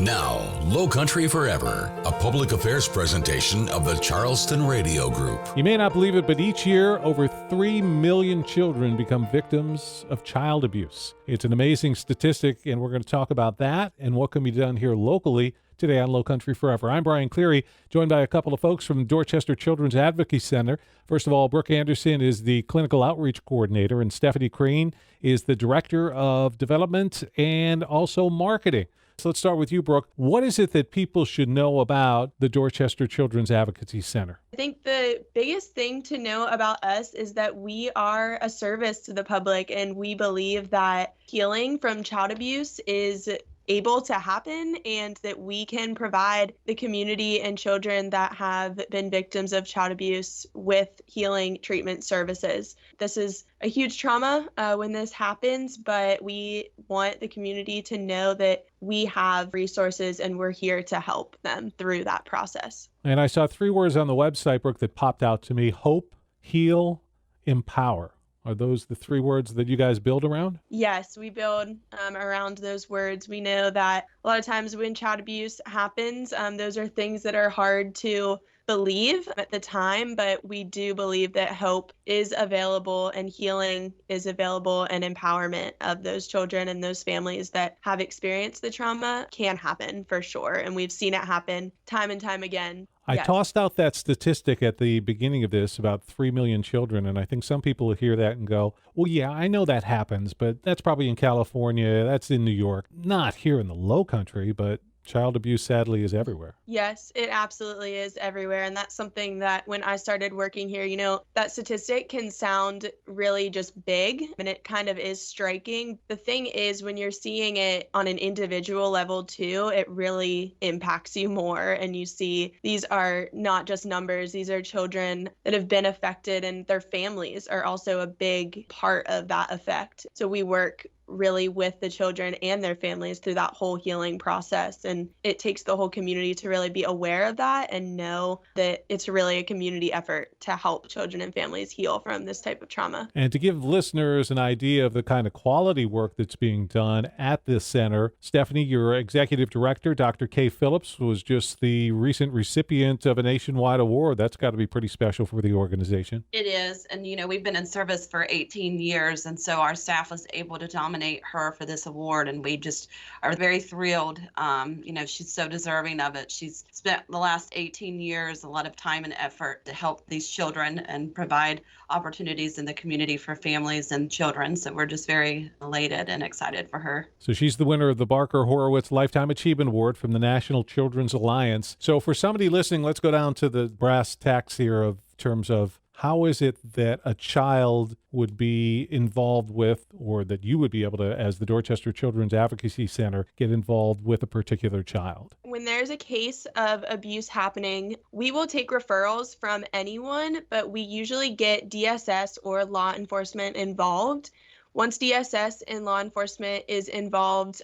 Now, Lowcountry Forever, a public affairs presentation of the Charleston Radio Group. You may not believe it, but each year, over 3 million children become victims of child abuse. It's an amazing statistic, and we're going to talk about that and what can be done here locally today on Lowcountry Forever. I'm Brian Cleary, joined by a couple of folks from the Dorchester Children's Advocacy Center. First of all, Brooke Anderson is the Clinical Outreach Coordinator, and Stephanie Crane is the Director of Development and also Marketing. So let's start with you, Brooke. What is it that people should know about the Dorchester Children's Advocacy Center? I think the biggest thing to know about us is that we are a service to the public, and we believe that healing from child abuse is able to happen and that we can provide the community and children that have been victims of child abuse with healing treatment services. This is a huge trauma when this happens, but we want the community to know that we have resources and we're here to help them through that process. And I saw 3 words on the website, Brooke, that popped out to me: hope, heal, empower. Are those the 3 words that you guys build around? Yes, we build around those words. We know that a lot of times when child abuse happens, those are things that are hard to believe at the time, but we do believe that hope is available and healing is available, and empowerment of those children and those families that have experienced the trauma can happen for sure. And we've seen it happen time and time again. I tossed out that statistic at the beginning of this about 3 million children, and I think some people hear that and go, well, yeah, I know that happens, but that's probably in California, that's in New York, not here in the Lowcountry, but child abuse, sadly, is everywhere. Yes, it absolutely is everywhere. And that's something that when I started working here, that statistic can sound really just big, and it kind of is striking. The thing is, when you're seeing it on an individual level too, it really impacts you more. And you see these are not just numbers, these are children that have been affected, and their families are also a big part of that effect. So we work really with the children and their families through that whole healing process. And it takes the whole community to really be aware of that and know that it's really a community effort to help children and families heal from this type of trauma. And to give listeners an idea of the kind of quality work that's being done at this center, Stephanie, your executive director, Dr. Kay Phillips, was just the recent recipient of a nationwide award. That's got to be pretty special for the organization. It is. And, we've been in service for 18 years. And so our staff was able to dominate her for this award, and we just are very thrilled. She's so deserving of it. She's spent the last 18 years a lot of time and effort to help these children and provide opportunities in the community for families and children. So we're just very elated and excited for her. So she's the winner of the Barker Horowitz Lifetime Achievement Award from the National Children's Alliance. So for somebody listening, let's go down to the brass tacks here of terms of how is it that a child would be involved with, or that you would be able to, as the Dorchester Children's Advocacy Center, get involved with a particular child? When there's a case of abuse happening, we will take referrals from anyone, but we usually get DSS or law enforcement involved. Once DSS and law enforcement is involved,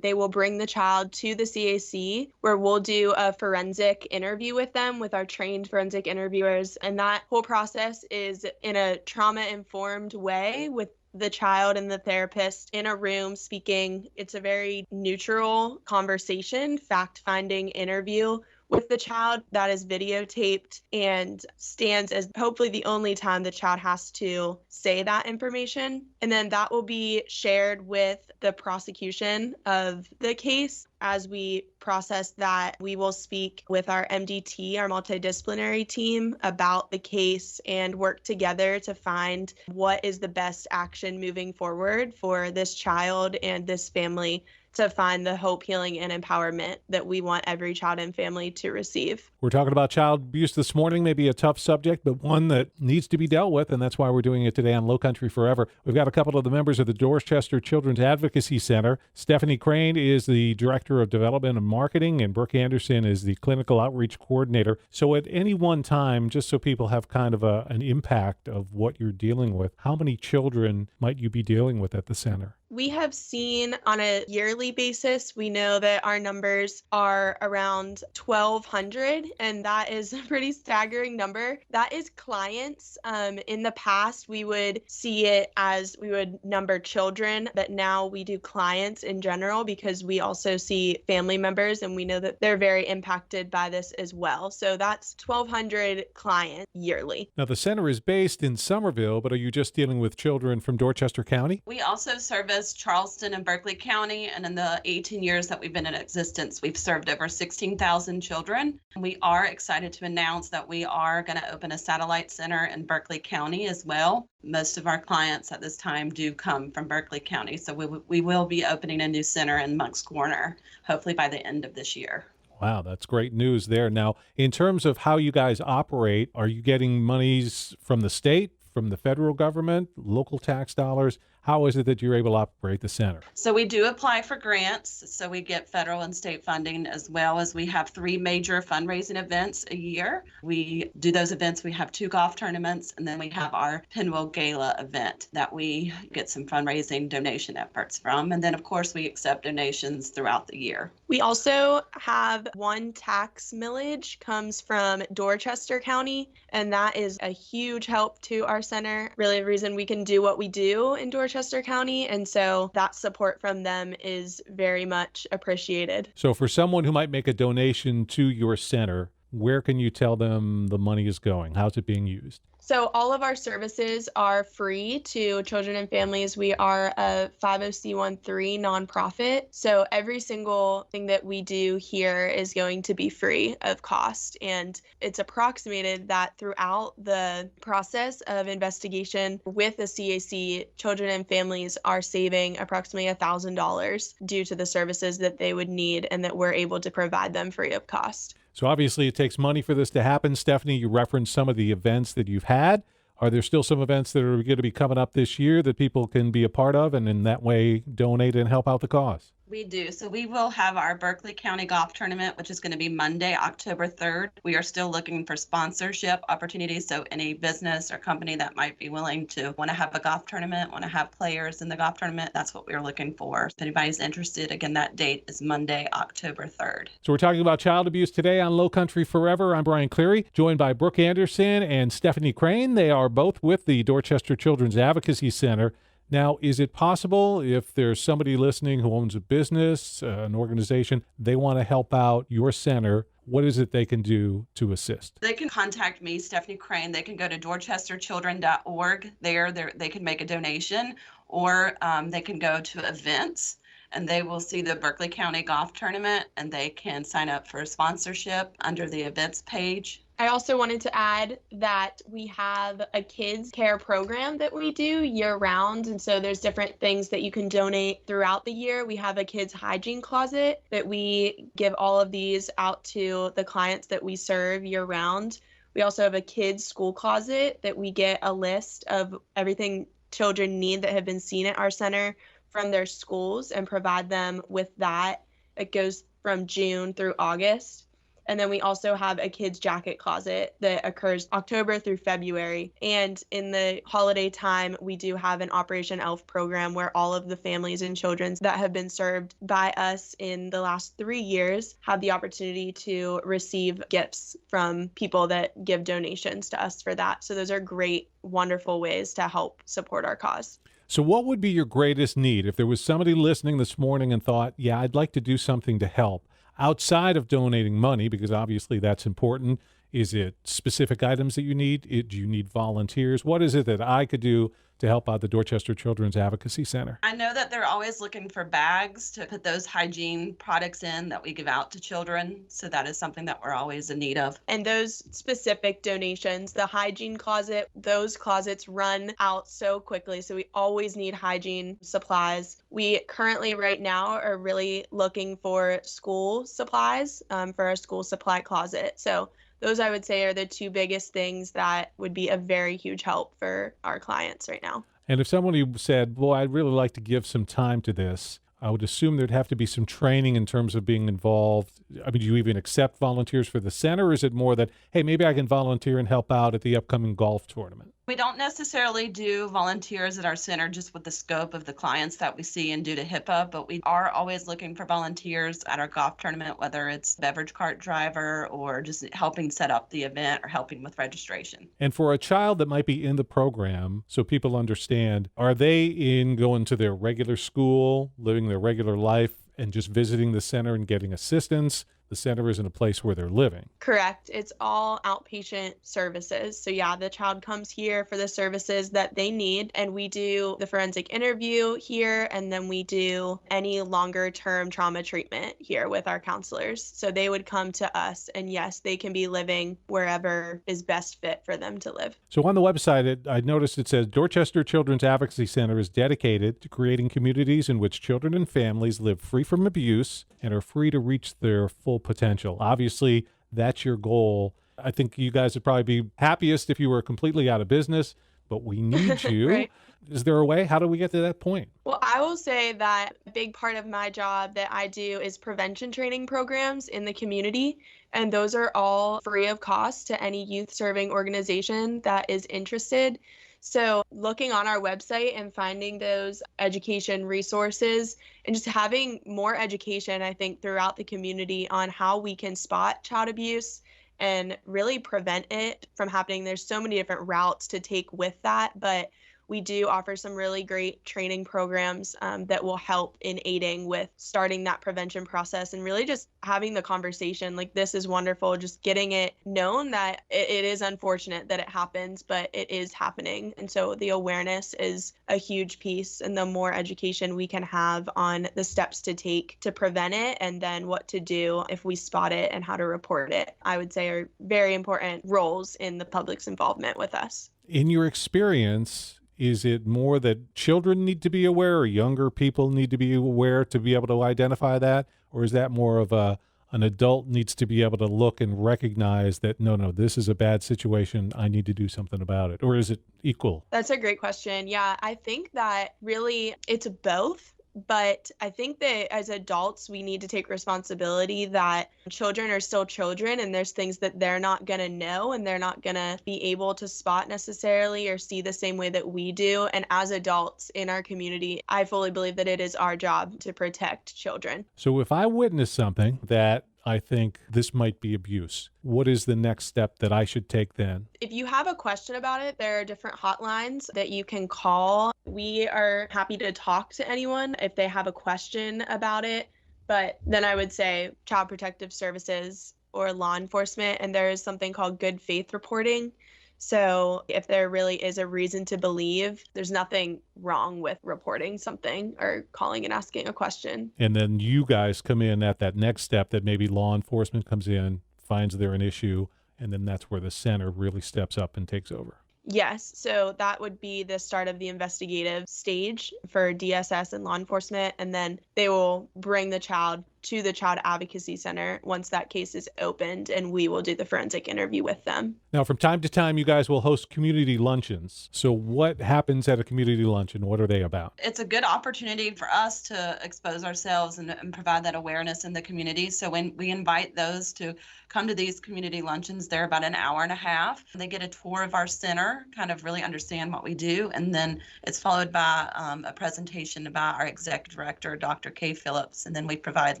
they will bring the child to the CAC, where we'll do a forensic interview with them with our trained forensic interviewers. And that whole process is in a trauma-informed way with the child and the therapist in a room speaking. It's a very neutral conversation, fact-finding interview with the child that is videotaped and stands as hopefully the only time the child has to say that information. And then that will be shared with the prosecution of the case. As we process that, we will speak with our MDT, our multidisciplinary team, about the case and work together to find what is the best action moving forward for this child and this family to find the hope, healing, and empowerment that we want every child and family to receive. We're talking about child abuse this morning, maybe a tough subject, but one that needs to be dealt with, and that's why we're doing it today on Lowcountry Forever. We've got a couple of the members of the Dorchester Children's Advocacy Center. Stephanie Crane is the Director of Development and Marketing, and Brooke Anderson is the Clinical Outreach Coordinator. So at any one time, just so people have kind of an impact of what you're dealing with, how many children might you be dealing with at the center? We have seen on a yearly basis, we know that our numbers are around 1,200, and that is a pretty staggering number. That is clients. In the past, we would see it as we would number children, but now we do clients in general because we also see family members, and we know that they're very impacted by this as well. So that's 1,200 clients yearly. Now, the center is based in Somerville, but are you just dealing with children from Dorchester County? We also service Charleston and Berkeley County, and in the 18 years that we've been in existence, we've served over 16,000 children. We are excited to announce that we are going to open a satellite center in Berkeley County as well. Most of our clients at this time do come from Berkeley County, so we will be opening a new center in Moncks Corner, hopefully by the end of this year. Wow, that's great news there. Now, in terms of how you guys operate, are you getting monies from the state, from the federal government, local tax dollars? How is it that you're able to operate the center? So we do apply for grants. So we get federal and state funding, as well as we have 3 major fundraising events a year. We do those events. We have 2 golf tournaments, and then we have our Pinwheel Gala event that we get some fundraising donation efforts from. And then, of course, we accept donations throughout the year. We also have one tax millage comes from Dorchester County, and that is a huge help to our center. Really, the reason we can do what we do in Dorchester County, and so that support from them is very much appreciated. So for someone who might make a donation to your center, where can you tell them the money is going? How's it being used? So all of our services are free to children and families. We are a 50c13 nonprofit. So every single thing that we do here is going to be free of cost. And it's approximated that throughout the process of investigation with the CAC, children and families are saving approximately $1,000 due to the services that they would need and that we're able to provide them free of cost. So obviously it takes money for this to happen. Stephanie, you referenced some of the events that you've had. Are there still some events that are going to be coming up this year that people can be a part of and in that way donate and help out the cause? We do. So we will have our Berkeley County Golf Tournament, which is going to be Monday, October 3rd. We are still looking for sponsorship opportunities. So any business or company that might be willing to want to have a golf tournament, want to have players in the golf tournament, that's what we're looking for. If anybody's interested, again, that date is Monday, October 3rd. So we're talking about child abuse today on Lowcountry Forever. I'm Brian Cleary, joined by Brooke Anderson and Stephanie Crane. They are both with the Dorchester Children's Advocacy Center. Now, is it possible if there's somebody listening who owns a business, an organization, they want to help out your center, what is it they can do to assist? They can contact me, Stephanie Crane. They can go to dorchesterchildren.org. There they can make a donation, or they can go to events and they will see the Berkeley County Golf Tournament and they can sign up for a sponsorship under the events page. I also wanted to add that we have a kids care program that we do year round. And so there's different things that you can donate throughout the year. We have a kids hygiene closet that we give all of these out to the clients that we serve year round. We also have a kids school closet that we get a list of everything children need that have been seen at our center from their schools and provide them with that. It goes from June through August. And then we also have a kids jacket closet that occurs October through February. And in the holiday time, we do have an Operation ELF program where all of the families and children that have been served by us in the last 3 years have the opportunity to receive gifts from people that give donations to us for that. So those are great, wonderful ways to help support our cause. So what would be your greatest need? If there was somebody listening this morning and thought, yeah, I'd like to do something to help, outside of donating money, because obviously that's important, is it specific items that you need? Do you need volunteers? What is it that I could do to help out the Dorchester Children's Advocacy Center? I know that they're always looking for bags to put those hygiene products in that we give out to children. So that is something that we're always in need of. And those specific donations, the hygiene closet, those closets run out so quickly. So we always need hygiene supplies. We currently right now are really looking for school supplies for our school supply closet. So those, I would say, are the 2 biggest things that would be a very huge help for our clients right now. And if somebody said, boy, I'd really like to give some time to this, I would assume there'd have to be some training in terms of being involved. I mean, do you even accept volunteers for the center, or is it more that, hey, maybe I can volunteer and help out at the upcoming golf tournament? We don't necessarily do volunteers at our center just with the scope of the clients that we see and due to HIPAA, but we are always looking for volunteers at our golf tournament, whether it's beverage cart driver or just helping set up the event or helping with registration. And for a child that might be in the program, so people understand, are they going to their regular school, living their regular life, and just visiting the center and getting assistance? The center isn't a place where they're living. Correct. It's all outpatient services. So yeah, the child comes here for the services that they need, and we do the forensic interview here, and then we do any longer term trauma treatment here with our counselors. So they would come to us, and yes, they can be living wherever is best fit for them to live. So on the website, I noticed it says Dorchester Children's Advocacy Center is dedicated to creating communities in which children and families live free from abuse and are free to reach their full potential. Obviously, that's your goal. I think you guys would probably be happiest if you were completely out of business, but we need you. Right. Is there a way? How do we get to that point? Well, I will say that a big part of my job that I do is prevention training programs in the community. And those are all free of cost to any youth serving organization that is interested. So looking on our website and finding those education resources and just having more education, I think, throughout the community on how we can spot child abuse and really prevent it from happening. There's so many different routes to take with that, but we do offer some really great training programs that will help in aiding with starting that prevention process and really just having the conversation. Like, this is wonderful, just getting it known that it is unfortunate that it happens, but it is happening. And so the awareness is a huge piece, and the more education we can have on the steps to take to prevent it and then what to do if we spot it and how to report it, I would say are very important roles in the public's involvement with us. In your experience, is it more that children need to be aware or younger people need to be aware to be able to identify that? Or is that more of an adult needs to be able to look and recognize that, no, this is a bad situation, I need to do something about it? Or is it equal? That's a great question. Yeah, I think that really it's both. But I think that as adults, we need to take responsibility that children are still children, and there's things that they're not going to know and they're not going to be able to spot necessarily or see the same way that we do. And as adults in our community, I fully believe that it is our job to protect children. So if I witness something that I think this might be abuse, what is the next step that I should take then? If you have a question about it, there are different hotlines that you can call. We are happy to talk to anyone if they have a question about it. But then I would say Child Protective Services or law enforcement, and there is something called good faith reporting. So if there really is a reason to believe, there's nothing wrong with reporting something or calling and asking a question. And then you guys come in at that next step that maybe law enforcement comes in, finds there an issue, and then that's where the center really steps up and takes over. Yes. So that would be the start of the investigative stage for DSS and law enforcement. And then they will bring the child to the Child Advocacy Center once that case is opened, and we will do the forensic interview with them. Now, from time to time, you guys will host community luncheons. So what happens at a community luncheon? What are they about? It's a good opportunity for us to expose ourselves and provide that awareness in the community. So when we invite those to come to these community luncheons, they're about an hour and a half. They get a tour of our center, kind of really understand what we do, and then it's followed by a presentation by our executive director, Dr. Kay Phillips, and then we provide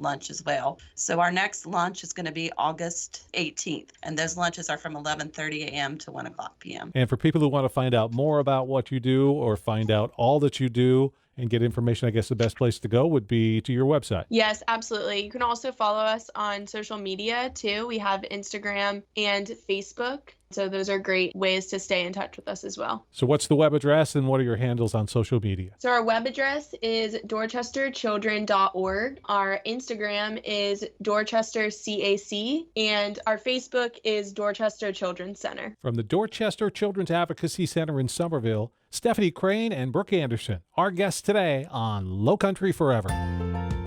lunch as well. So our next lunch is going to be August 18th, and those lunches are from 11:30 a.m. to 1 o'clock p.m. And for people who want to find out more about what you do or find out all that you do and get information, I guess the best place to go would be to your website. Yes, absolutely. You can also follow us on social media too. We have Instagram and Facebook. So those are great ways to stay in touch with us as well. So what's the web address and what are your handles on social media? So our web address is dorchesterchildren.org. Our Instagram is Dorchester CAC, and our Facebook is Dorchester Children's Center. From the Dorchester Children's Advocacy Center in Somerville, Stephanie Crane and Brooke Anderson, our guests today on Lowcountry Forever.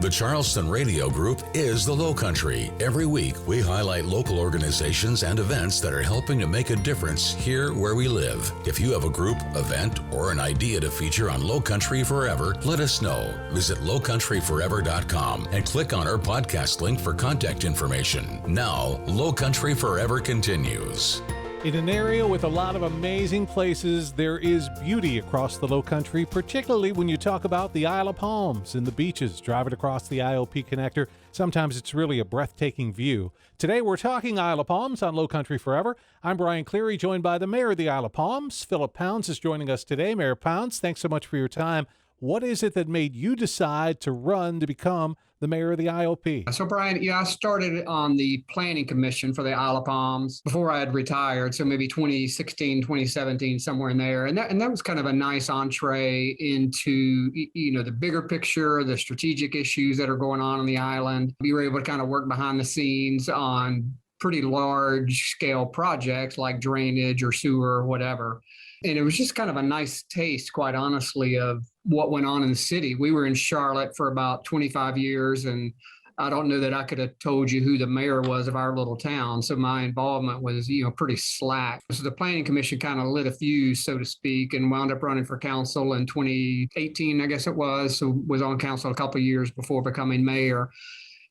The Charleston Radio Group is the Lowcountry. Every week, we highlight local organizations and events that are helping to make a difference here where we live. If you have a group, event, or an idea to feature on Lowcountry Forever, let us know. Visit lowcountryforever.com and click on our podcast link for contact information. Now, Lowcountry Forever continues. In an area with a lot of amazing places, there is beauty across the Lowcountry, particularly when you talk about the Isle of Palms and the beaches. Driving across the IOP connector, sometimes it's really a breathtaking view. Today we're talking Isle of Palms on Lowcountry Forever. I'm Brian Cleary, joined by the mayor of the Isle of Palms. Phillip Pounds is joining us today. Mayor Pounds, thanks so much for your time. What is it that made you decide to run to become the mayor of the IOP? So, Brian, I started on the planning commission for the Isle of Palms before I had retired. So maybe 2016, 2017, somewhere in there. And that was kind of a nice entree into, the bigger picture, the strategic issues that are going on the island. We were able to kind of work behind the scenes on pretty large scale projects like drainage or sewer or whatever. And it was just kind of a nice taste, quite honestly, of what went on in the city. We were in Charlotte for about 25 years, and I don't know that I could have told you who the mayor was of our little town. So my involvement was, pretty slack. So the planning commission kind of lit a fuse, so to speak, and wound up running for council in 2018, I guess it was. So was on council a couple of years before becoming mayor.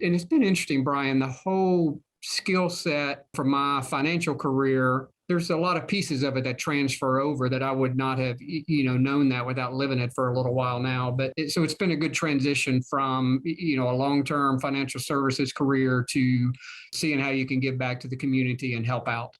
And it's been interesting, Brian, the whole skill set from my financial career. There's a lot of pieces of it that transfer over that I would not have, known that without living it for a little while now. But so it's been a good transition from, a long-term financial services career to seeing how you can give back to the community and help out.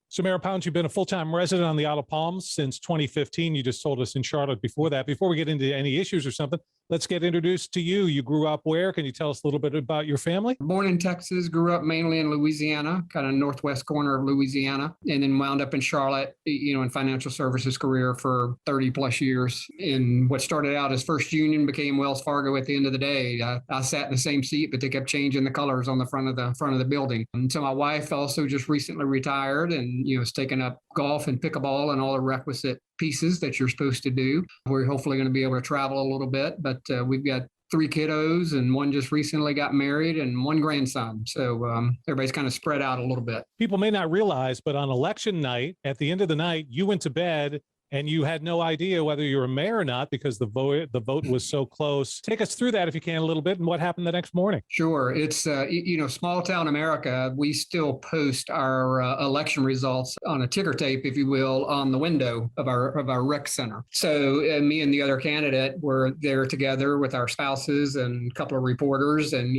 So, Mayor Pounds, you've been a full-time resident on the Isle of Palms since 2015. You just told us in Charlotte before that. Before we get into any issues or something, let's get introduced to you. You grew up where? Can you tell us a little bit about your family? Born in Texas, grew up mainly in Louisiana, kind of northwest corner of Louisiana, and then wound up in Charlotte, in financial services career for 30 plus years. And what started out as First Union became Wells Fargo at the end of the day. I sat in the same seat, but they kept changing the colors on the front of the building. And so my wife also just recently retired and, is taking up golf and pickleball and all the requisite pieces that you're supposed to do. We're hopefully going to be able to travel a little bit, but we've got 3 kiddos and one just recently got married and 1 grandson. So everybody's kind of spread out a little bit. People may not realize, but on election night, at the end of the night, you went to bed and you had no idea whether you were mayor or not because the vote was so close. Take us through that if you can a little bit and what happened the next morning. Sure. It's, small town America. We still post our election results on a ticker tape, if you will, on the window of our rec center. So me and the other candidate were there together with our spouses and a couple of reporters and,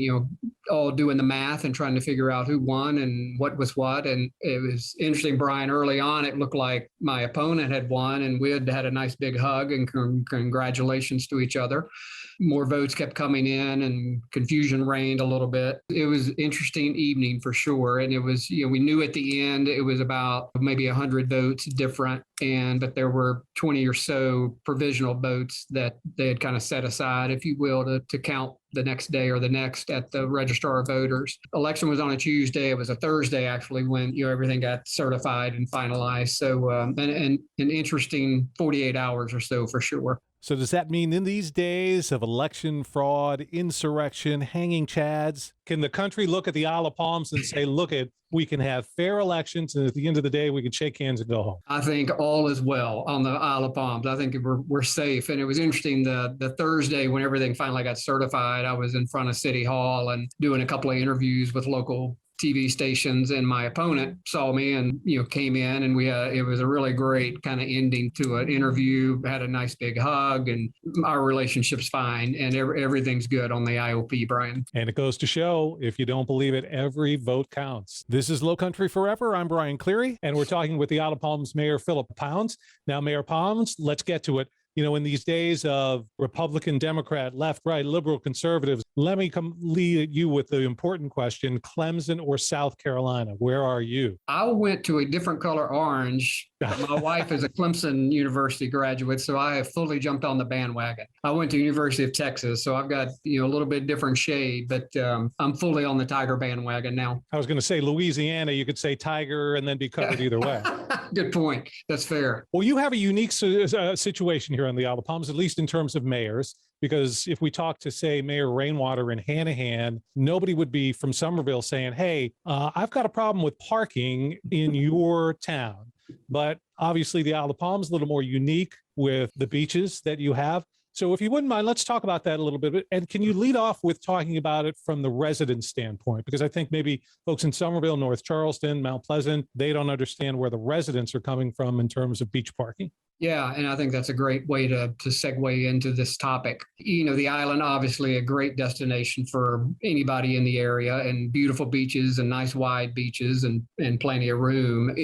all doing the math and trying to figure out who won and what was what. And it was interesting, Brian, early on, it looked like my opponent had won and we had a nice big hug and congratulations to each other. More votes kept coming in and confusion reigned a little bit. It was an interesting evening for sure. And it was, we knew at the end it was about maybe 100 votes different. But there were 20 or so provisional votes that they had kind of set aside, if you will, to count the next day or the next at the registrar of voters. Election was on a Tuesday. It was a Thursday, actually, when everything got certified and finalized. So an interesting 48 hours or so for sure. So does that mean in these days of election fraud, insurrection, hanging chads, can the country look at the Isle of Palms and say, we can have fair elections, and at the end of the day, we can shake hands and go home? I think all is well on the Isle of Palms. I think we're safe. And it was interesting, the Thursday when everything finally got certified, I was in front of City Hall and doing a couple of interviews with local TV stations, and my opponent saw me and came in, and it was a really great kind of ending to an interview. Had a nice big hug, and our relationship's fine, and everything's good on the IOP, Brian. And it goes to show, if you don't believe it, every vote counts. This is Lowcountry Forever. I'm Brian Cleary, and we're talking with the Isle of Palms Mayor Phillip Pounds. Now, Mayor Pounds, let's get to it. In these days of Republican, Democrat, left, right, liberal, conservatives, let me lead you with the important question: Clemson or South Carolina? Where are you? I went to a different color orange. My wife is a Clemson University graduate, so I have fully jumped on the bandwagon. I went to University of Texas, so I've got a little bit different shade, but I'm fully on the Tiger bandwagon now. I was going to say Louisiana, you could say Tiger and then be covered either way. Good point. That's fair. Well, you have a unique situation here on the Isle of Palms, at least in terms of mayors, because if we talk to, say, Mayor Rainwater in Hanahan, nobody would be from Somerville saying, hey, I've got a problem with parking in your town. But obviously the Isle of Palms is a little more unique with the beaches that you have. So if you wouldn't mind, let's talk about that a little bit. And can you lead off with talking about it from the resident standpoint? Because I think maybe folks in Somerville, North Charleston, Mount Pleasant, they don't understand where the residents are coming from in terms of beach parking. Yeah, and I think that's a great way to segue into this topic. The island, obviously a great destination for anybody in the area, and beautiful beaches and nice wide beaches and plenty of room.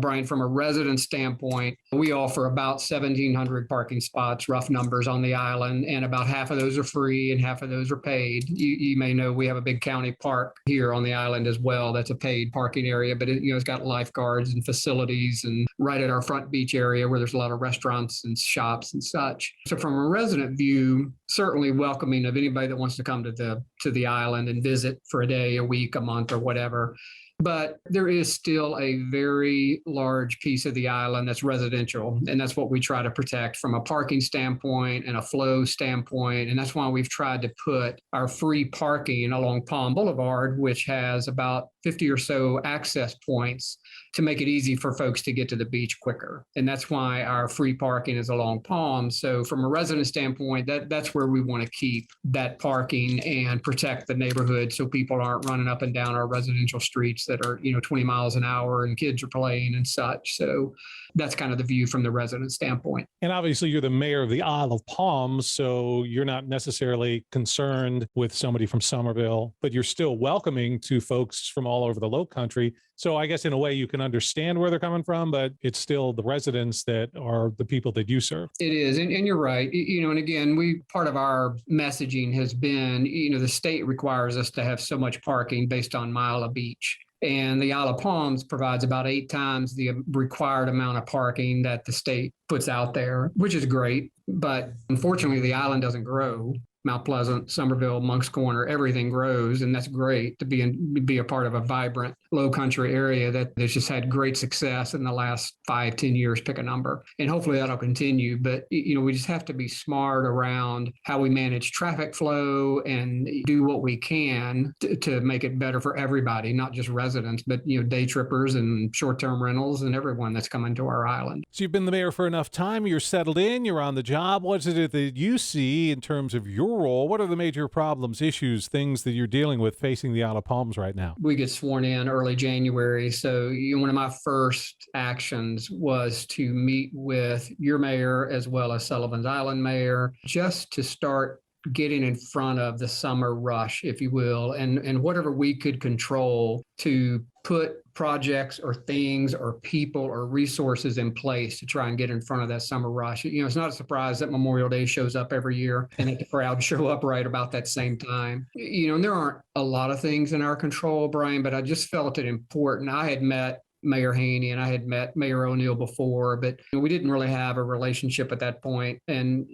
Brian, from a resident standpoint, we offer about 1,700 parking spots, rough numbers, on the island, and about half of those are free and half of those are paid. You may know we have a big county park here on the island as well. That's a paid parking area, but it's got lifeguards and facilities, and right at our front beach area where there's a lot of restaurants and shops and such. So from a resident view, certainly welcoming of anybody that wants to come to the island and visit for a day, a week, a month, or whatever. But there is still a very large piece of the island that's residential, and that's what we try to protect from a parking standpoint and a flow standpoint. And that's why we've tried to put our free parking along Palm Boulevard, which has about 50 or so access points, to make it easy for folks to get to the beach quicker. And that's why our free parking is along Palm. So from a resident standpoint, that's where we want to keep that parking and protect the neighborhood, so people aren't running up and down our residential streets that are 20 miles an hour and kids are playing and such. So that's kind of the view from the resident standpoint. And obviously you're the mayor of the Isle of Palms, so you're not necessarily concerned with somebody from Somerville, but you're still welcoming to folks from all over the Lowcountry. So I guess in a way you can understand where they're coming from, but it's still the residents that are the people that you serve. It is. And you're right. And again, part of our messaging has been, the state requires us to have so much parking based on mile of beach. And the Isle of Palms provides about 8 times the required amount of parking that the state puts out there, which is great. But unfortunately, the island doesn't grow. Mount Pleasant, Somerville, Moncks Corner, everything grows, and that's great to be a part of a vibrant Lowcountry area that has just had great success in the last 5-10 years, pick a number. And hopefully that'll continue. But, we just have to be smart around how we manage traffic flow and do what we can to make it better for everybody, not just residents, but, day trippers and short-term rentals and everyone that's coming to our island. So you've been the mayor for enough time, you're settled in, you're on the job. What is it that you see in terms of your role? What are the major problems, issues, things that you're dealing with facing the Isle of Palms right now? We get sworn in early January. So one of my first actions was to meet with your mayor as well as Sullivan's Island mayor, just to start getting in front of the summer rush, if you will, and whatever we could control to put projects or things or people or resources in place to try and get in front of that summer rush. It's not a surprise that Memorial Day shows up every year and that the crowd show up right about that same time. And there aren't a lot of things in our control, Brian, but I just felt it important. I had met Mayor Haney and I had met Mayor O'Neill before, but we didn't really have a relationship at that point. And,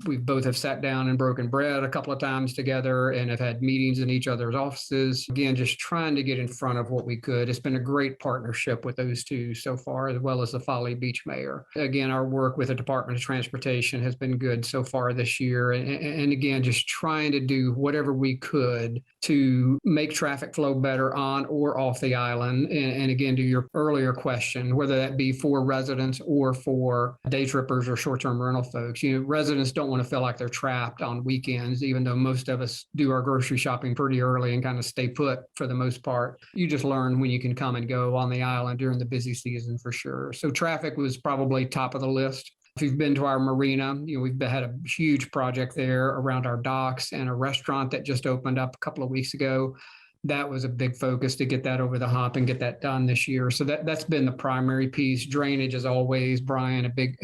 we both have sat down and broken bread a couple of times together and have had meetings in each other's offices. Again, just trying to get in front of what we could. It's been a great partnership with those two so far, as well as the Folly Beach mayor. Again, our work with the Department of Transportation has been good so far this year. And again, just trying to do whatever we could to make traffic flow better on or off the island. And again, to your earlier question, whether that be for residents or for day trippers or short-term rental folks. Residents don't want to feel like they're trapped on weekends, even though most of us do our grocery shopping pretty early and kind of stay put for the most part. You just learn when you can come and go on the island during the busy season for sure. So traffic was probably top of the list. If you've been to our marina, we've had a huge project there around our docks and a restaurant that just opened up a couple of weeks ago. That was a big focus to get that over the hump and get that done this year. So that's been the primary piece. Drainage is always, Brian, a big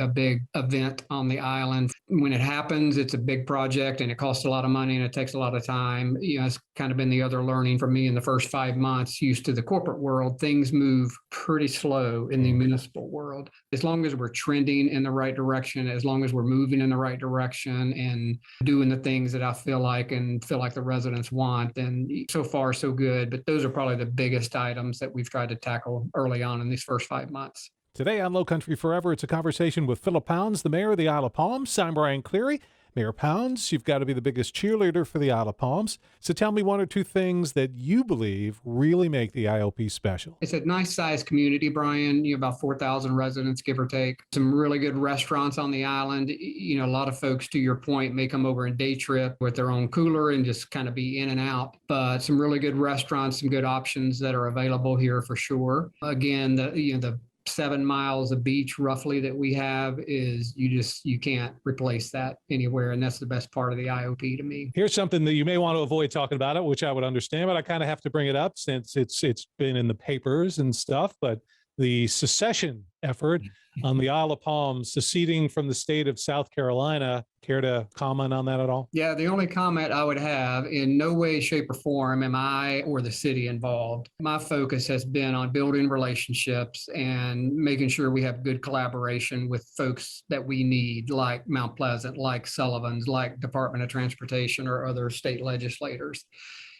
event on the island. When it happens, it's a big project and it costs a lot of money and it takes a lot of time. It's kind of been the other learning for me in the first 5 months. Used to the corporate world, things move pretty slow in the municipal world. As long as we're trending in the right direction, as long as we're moving in the right direction and doing the things that I feel like the residents want, then so far so good. But those are probably the biggest items that we've tried to tackle early on in these first 5 months. Today on Lowcountry Forever, it's a conversation with Phillip Pounds, the mayor of the Isle of Palms. I'm Brian Cleary. Mayor Pounds, you've got to be the biggest cheerleader for the Isle of Palms. So tell me one or two things that you believe really make the IOP special. It's a nice sized community, Brian. About 4,000 residents, give or take. Some really good restaurants on the island. A lot of folks, to your point, may come over and day trip with their own cooler and just kind of be in and out. But some really good restaurants, some good options that are available here for sure. Again, the 7 miles of beach roughly that we have is you can't replace that anywhere. And that's the best part of the IOP to me. Here's something that you may want to avoid talking about it, which I would understand, but I kind of have to bring it up since it's been in the papers and stuff. But the secession effort on the Isle of Palms, seceding from the state of South Carolina. Care to comment on that at all? Yeah, the only comment I would have, in no way, shape, or form am I or the city involved. My focus has been on building relationships and making sure we have good collaboration with folks that we need, like Mount Pleasant, like Sullivan's, like Department of Transportation or other state legislators.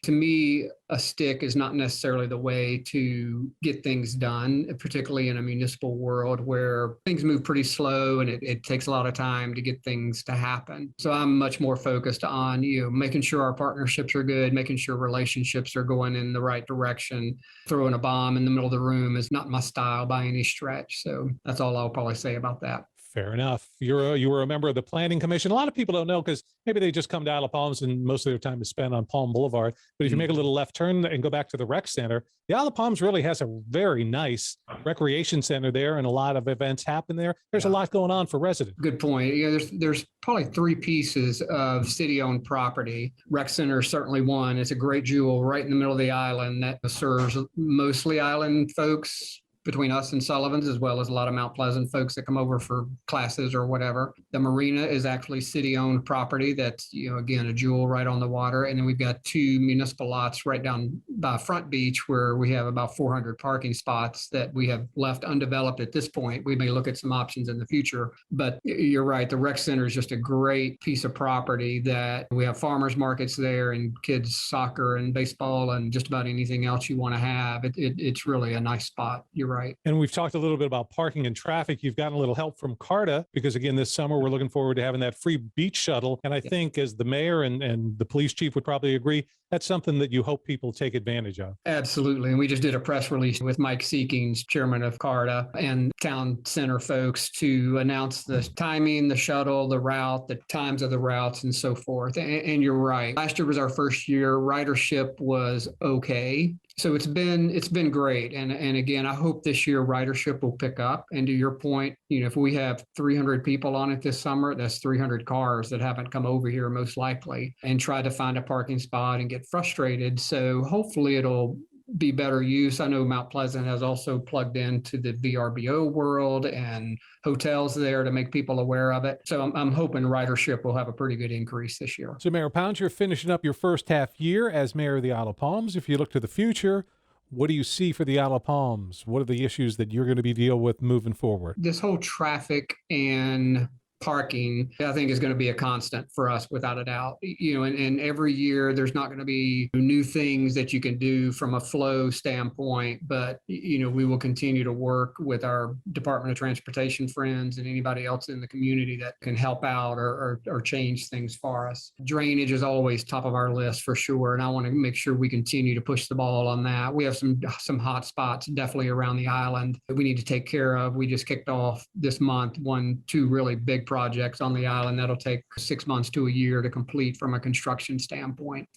To me, a stick is not necessarily the way to get things done, particularly in a municipal world where things move pretty slow and it takes a lot of time to get things to happen. So I'm much more focused on, making sure our partnerships are good, making sure relationships are going in the right direction. Throwing a bomb in the middle of the room is not my style by any stretch. So that's all I'll probably say about that. Fair enough. You were a member of the Planning Commission. A lot of people don't know because maybe they just come to Isle of Palms and most of their time is spent on Palm Boulevard. But if you make a little left turn and go back to the rec center, the Isle of Palms really has a very nice recreation center there, and a lot of events happen there. There's a lot going on for residents. Good point. There's probably three pieces of city-owned property. Rec center is certainly one. It's a great jewel right in the middle of the island that serves mostly island folks, between us and Sullivan's, as well as a lot of Mount Pleasant folks that come over for classes or whatever. The marina is actually city-owned property that's, again, a jewel right on the water. And then we've got two municipal lots right down by Front Beach where we have about 400 parking spots that we have left undeveloped at this point. We may look at some options in the future, but you're right. The rec center is just a great piece of property that we have farmers markets there and kids soccer and baseball and just about anything else you want to have. It's really a nice spot. You're right. And we've talked a little bit about parking and traffic. You've gotten a little help from CARTA because, again, this summer we're looking forward to having that free beach shuttle. And I think, as the mayor and the police chief would probably agree, that's something that you hope people take advantage of. Absolutely. And we just did a press release with Mike Seekings, chairman of CARTA, and town center folks to announce the timing, the shuttle, the route, the times of the routes, and so forth. And you're right. Last year was our first year. Ridership was okay. So it's been great. And again, I hope this year ridership will pick up. And to your point, if we have 300 people on it this summer, that's 300 cars that haven't come over here most likely and try to find a parking spot and get frustrated. So hopefully it'll be better use. I know Mount Pleasant has also plugged into the VRBO world and hotels there to make people aware of it. So I'm hoping ridership will have a pretty good increase this year. So Mayor Pounds, you're finishing up your first half year as mayor of the Isle of Palms. If you look to the future, what do you see for the Isle of Palms? What are the issues that you're going to be dealing with moving forward? This whole traffic and parking, I think, is going to be a constant for us without a doubt. And every year there's not going to be new things that you can do from a flow standpoint, but, we will continue to work with our Department of Transportation friends and anybody else in the community that can help out or change things for us. Drainage is always top of our list for sure. And I want to make sure we continue to push the ball on that. We have some hot spots definitely around the island that we need to take care of. We just kicked off this month two really big projects on the island that'll take 6 months to a year to complete from a construction standpoint.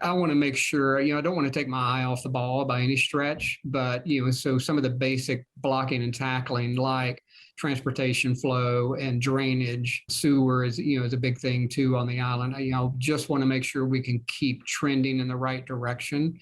I want to make sure, I don't want to take my eye off the ball by any stretch, but, so some of the basic blocking and tackling like transportation flow and drainage, sewer is a big thing too on the island. I just want to make sure we can keep trending in the right direction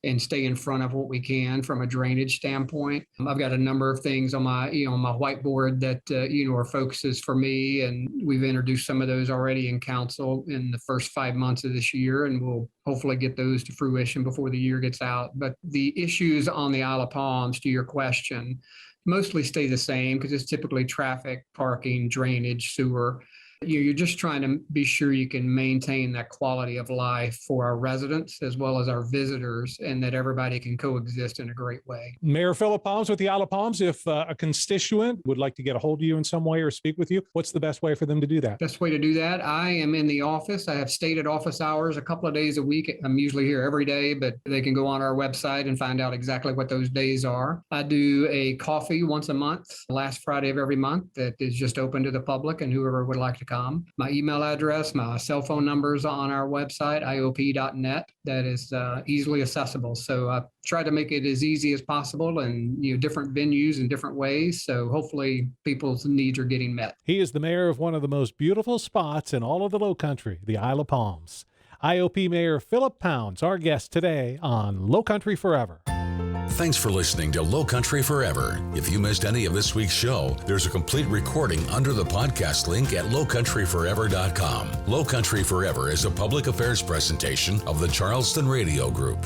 and stay in front of what we can from a drainage standpoint. I've got a number of things on my, my whiteboard that, are focuses for me. And we've introduced some of those already in council in the first 5 months of this year. And we'll hopefully get those to fruition before the year gets out. But the issues on the Isle of Palms, to your question, mostly stay the same because it's typically traffic, parking, drainage, sewer. You're just trying to be sure you can maintain that quality of life for our residents as well as our visitors, and that everybody can coexist in a great way. Mayor Phillip Pounds with the Isle of Palms, if a constituent would like to get a hold of you in some way or speak with you, what's the best way for them to do that? Best way to do that, I am in the office. I have stated office hours a couple of days a week. I'm usually here every day, but they can go on our website and find out exactly what those days are. I do a coffee once a month, last Friday of every month, that is just open to the public and whoever would like to come. My email address, my cell phone numbers on our website, iop.net. That is easily accessible. So I try to make it as easy as possible, and different venues and different ways. So hopefully people's needs are getting met. He is the mayor of one of the most beautiful spots in all of the Lowcountry, the Isle of Palms. IOP Mayor Phillip Pounds, our guest today on Lowcountry Forever. Thanks for listening to Lowcountry Forever. If you missed any of this week's show, there's a complete recording under the podcast link at lowcountryforever.com. Lowcountry Forever is a public affairs presentation of the Charleston Radio Group.